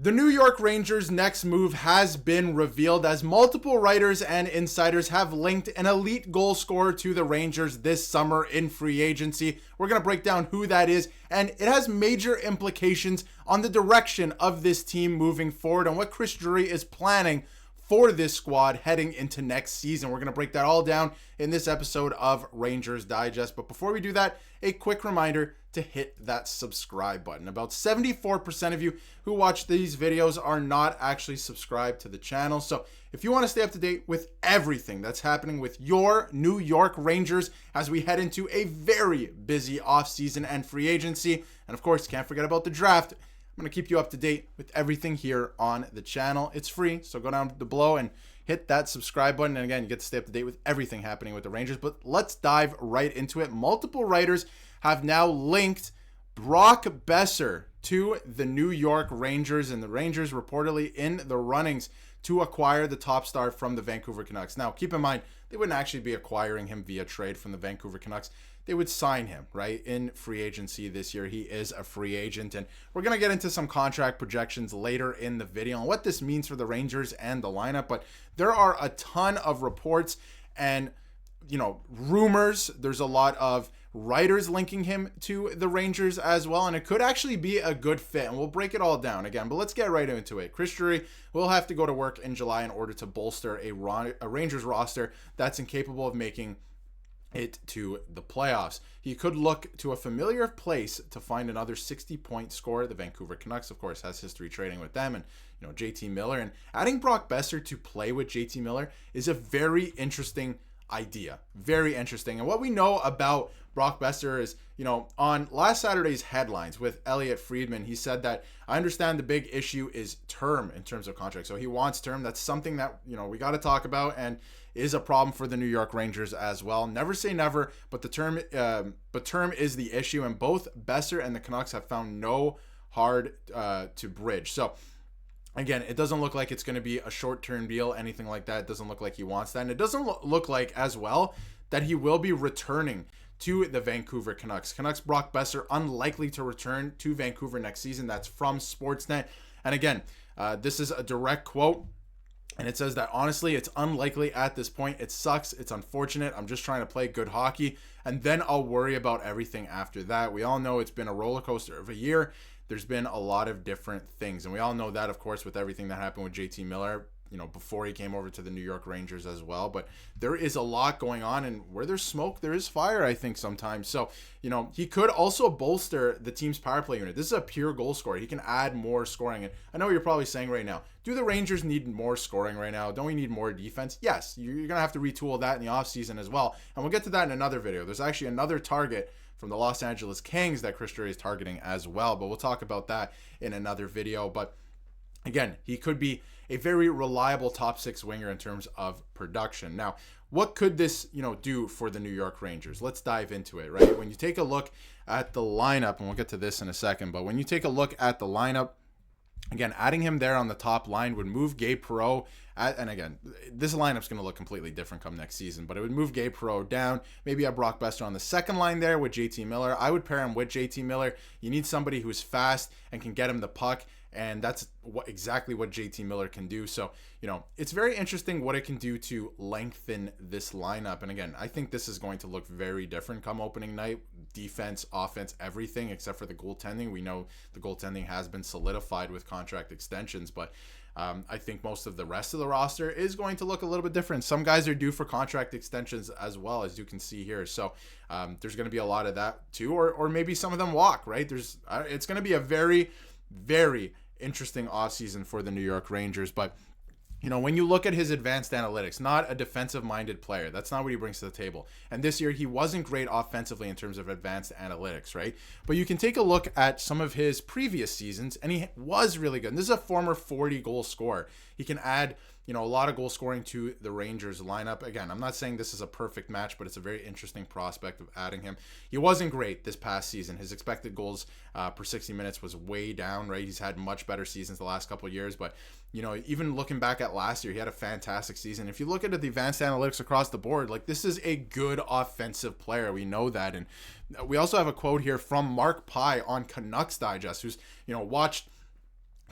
The New York Rangers' next move has been revealed as multiple writers and insiders have linked an elite goal scorer to the Rangers this summer in free agency. We're going to break down who that is, and it has major implications on the direction of this team moving forward and what Chris Drury is planning for this squad heading into next season. We're going to break that all down in this episode of Rangers Digest. But before we do that, a quick reminder to hit that subscribe button. About 74% of you who watch these videos are not actually subscribed to the channel. So if you want to stay up to date with everything that's happening with your New York Rangers as we head into a very busy offseason and free agency, and of course, can't forget about the draft, I'm going to keep you up to date with everything here on the channel. It's free, so go down below and hit that subscribe button. And again, you get to stay up to date with everything happening with the Rangers. But let's dive right into it. Multiple writers have now linked Brock Boeser to the New York Rangers, and the Rangers reportedly in the runnings to acquire the top star from the Vancouver Canucks. Now, keep in mind, they wouldn't actually be acquiring him via trade from the Vancouver Canucks. They would sign him, right, in free agency this year. He is a free agent, and we're going to get into some contract projections later in the video and what this means for the Rangers and the lineup. But there are a ton of reports and, rumors. There's a lot of writers linking him to the Rangers as well, and it could actually be a good fit, and we'll break it all down again. But let's get right into it. Chris Drury will have to go to work in July in order to bolster a Rangers roster that's incapable of making it to the playoffs. He could look to a familiar place to find another 60-point scorer. The Vancouver Canucks, of course, has history trading with them, and JT Miller, and adding Brock Boeser to play with JT Miller is a very interesting idea. Very interesting. And what we know about Brock Boeser is, on last Saturday's headlines with Elliot Friedman, he said that, I understand the big issue is term in terms of contract. So he wants term. That's something that, we got to talk about and is a problem for the New York Rangers as well. Never say never, but term is the issue. And both Boeser and the Canucks have found no hard to bridge. So again, it doesn't look like it's going to be a short-term deal, anything like that. It doesn't look like he wants that. And it doesn't look like as well that he will be returning to the Vancouver Canucks. Brock Boeser unlikely to return to Vancouver next season. That's from Sportsnet. And again, this is a direct quote. And it says that, honestly, it's unlikely at this point. It sucks. It's unfortunate. I'm just trying to play good hockey. And then I'll worry about everything after that. We all know it's been a roller coaster of a year. There's been a lot of different things. And we all know that, of course, with everything that happened with JT Miller, before he came over to the New York Rangers as well. But there is a lot going on, and where there's smoke, there is fire, I think, sometimes. So, he could also bolster the team's power play unit. This is a pure goal scorer. He can add more scoring. And I know what you're probably saying right now, do the Rangers need more scoring right now? Don't we need more defense? Yes, you're going to have to retool that in the offseason as well. And we'll get to that in another video. There's actually another target from the Los Angeles Kings that Chris Drury is targeting as well. But we'll talk about that in another video. But again, he could be a very reliable top six winger in terms of production. Now, what could this, do for the New York Rangers? Let's dive into it, right? When you take a look at the lineup, and we'll get to this in a second, but when you take a look at the lineup, again, adding him there on the top line would move Gabe Perreault, and again, this lineup's going to look completely different come next season, but it would move Gabe Perreault down. Maybe have Brock Boeser on the second line there with JT Miller. I would pair him with JT Miller. You need somebody who's fast and can get him the puck, and that's exactly what JT Miller can do. So, it's very interesting what it can do to lengthen this lineup. And again, I think this is going to look very different come opening night. Defense, offense, everything except for the goaltending. We know the goaltending has been solidified with contract extensions, but I think most of the rest of the roster is going to look a little bit different. Some guys are due for contract extensions as well, as you can see here. So there's going to be a lot of that too, or maybe some of them walk, right? It's going to be a very, very interesting offseason for the New York Rangers. But when you look at his advanced analytics, not a defensive-minded player. That's not what he brings to the table. And this year, he wasn't great offensively in terms of advanced analytics, right? But you can take a look at some of his previous seasons, and he was really good. And this is a former 40-goal scorer. He can add, a lot of goal scoring to the Rangers lineup. Again, I'm not saying this is a perfect match, but it's a very interesting prospect of adding him. He wasn't great this past season. His expected goals per 60 minutes was way down, right? He's had much better seasons the last couple of years, but even looking back at last year, he had a fantastic season. If you look at the advanced analytics across the board, this is a good offensive player. We know that. And we also have a quote here from Mark Pye on Canucks Digest, who's, watched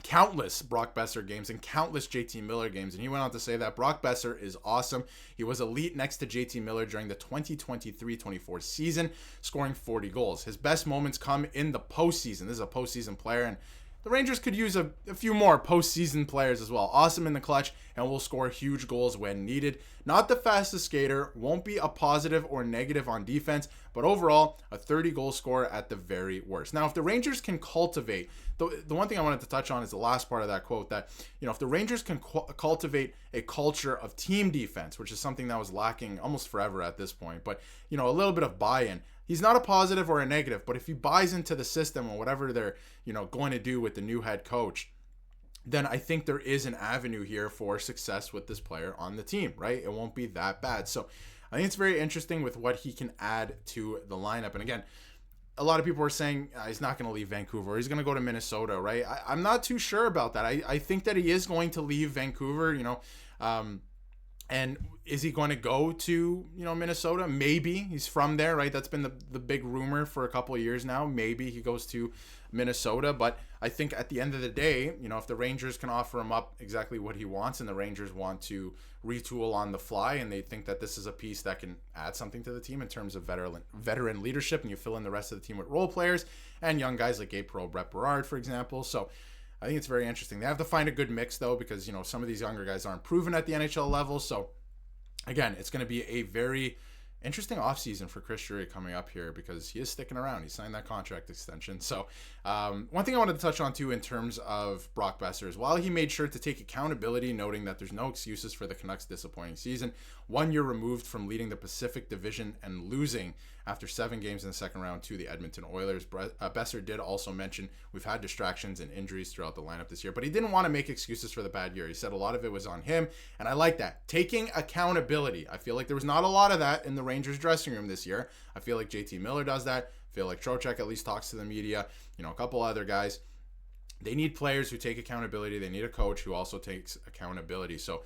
countless Brock Besser games and countless JT Miller games. And he went on to say that Brock Besser is awesome. He was elite next to JT Miller during the 2023-24 season, scoring 40 goals. His best moments come in the postseason. This is a postseason player, and the Rangers could use a few more postseason players as well. Awesome in the clutch and will score huge goals when needed. Not the fastest skater, won't be a positive or negative on defense, but overall, a 30-goal scorer at the very worst. Now, if the Rangers can cultivate, the one thing I wanted to touch on is the last part of that quote, that, if the Rangers can cultivate a culture of team defense, which is something that was lacking almost forever at this point, but, a little bit of buy-in. He's not a positive or a negative, but if he buys into the system or whatever they're, going to do with the new head coach, then I think there is an avenue here for success with this player on the team, right? It won't be that bad. So I think it's very interesting with what he can add to the lineup. And again, a lot of people are saying he's not going to leave Vancouver. He's going to go to Minnesota, right? I'm not too sure about that. I think that he is going to leave Vancouver, and is he going to go to, Minnesota? Maybe. He's from there, right? That's been the big rumor for a couple of years now. Maybe he goes to Minnesota. But I think at the end of the day, if the Rangers can offer him up exactly what he wants, and the Rangers want to retool on the fly, and they think that this is a piece that can add something to the team in terms of veteran leadership, and you fill in the rest of the team with role players and young guys like Gabe Perreault, Brett Berard, for example. So I think it's very interesting. They have to find a good mix, though, because, some of these younger guys aren't proven at the NHL level. So, again, it's going to be a very interesting offseason for Chris Drury coming up here, because he is sticking around. He signed that contract extension. So, one thing I wanted to touch on, too, in terms of Brock Besser is, while he made sure to take accountability, noting that there's no excuses for the Canucks' disappointing season, 1 year removed from leading the Pacific Division and losing after 7 games in the second round to the Edmonton Oilers. Besser did also mention we've had distractions and injuries throughout the lineup this year, but he didn't want to make excuses for the bad year. He said a lot of it was on him, and I like that. Taking accountability. I feel like there was not a lot of that in the Rangers dressing room this year. I feel like JT Miller does that. I feel like Trocheck at least talks to the media. A couple other guys. They need players who take accountability. They need a coach who also takes accountability. So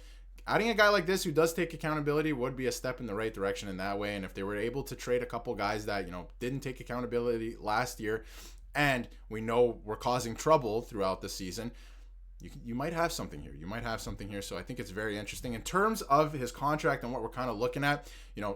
adding a guy like this who does take accountability would be a step in the right direction in that way. And if they were able to trade a couple guys that, didn't take accountability last year, and we know were causing trouble throughout the season, you might have something here. So I think it's very interesting. In terms of his contract and what we're kind of looking at,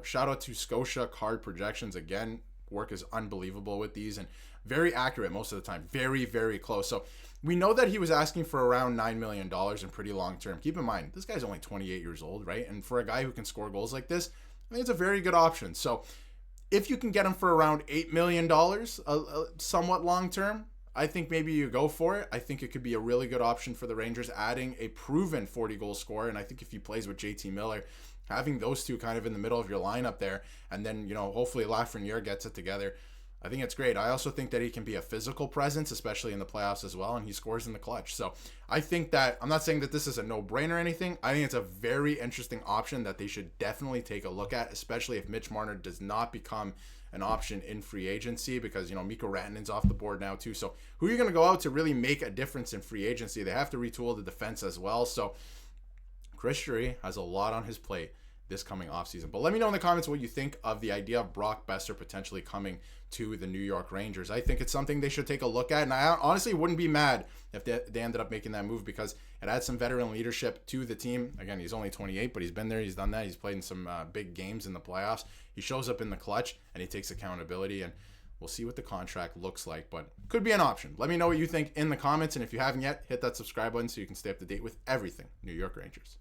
shout out to Scotia Card Projections. Again, work is unbelievable with these and very accurate most of the time. Very, very close. So we know that he was asking for around $9 million in pretty long term. Keep in mind, this guy's only 28 years old, right? And for a guy who can score goals like this, I think it's a very good option. So if you can get him for around $8 million, somewhat long term, I think maybe you go for it. I think it could be a really good option for the Rangers, adding a proven 40-goal scorer. And I think if he plays with JT Miller, having those two kind of in the middle of your lineup there, and then, hopefully Lafreniere gets it together, I think it's great. I also think that he can be a physical presence, especially in the playoffs as well, and he scores in the clutch. So I think that, I'm not saying that this is a no-brainer or anything. I think it's a very interesting option that they should definitely take a look at, especially if Mitch Marner does not become an option in free agency, because, Mikko Rantanen's off the board now too. So who are you going to go out to really make a difference in free agency? They have to retool the defense as well. So Chris Drury has a lot on his plate this coming offseason. But let me know in the comments what you think of the idea of Brock Besser potentially coming to the New York Rangers. I think it's something they should take a look at, and I honestly wouldn't be mad if they ended up making that move, because it adds some veteran leadership to the team. Again, he's only 28, but he's been there, he's done that, he's played in some big games in the playoffs. He shows up in the clutch, and he takes accountability, and we'll see what the contract looks like, but could be an option. Let me know what you think in the comments, and if you haven't yet, hit that subscribe button so you can stay up to date with everything New York Rangers.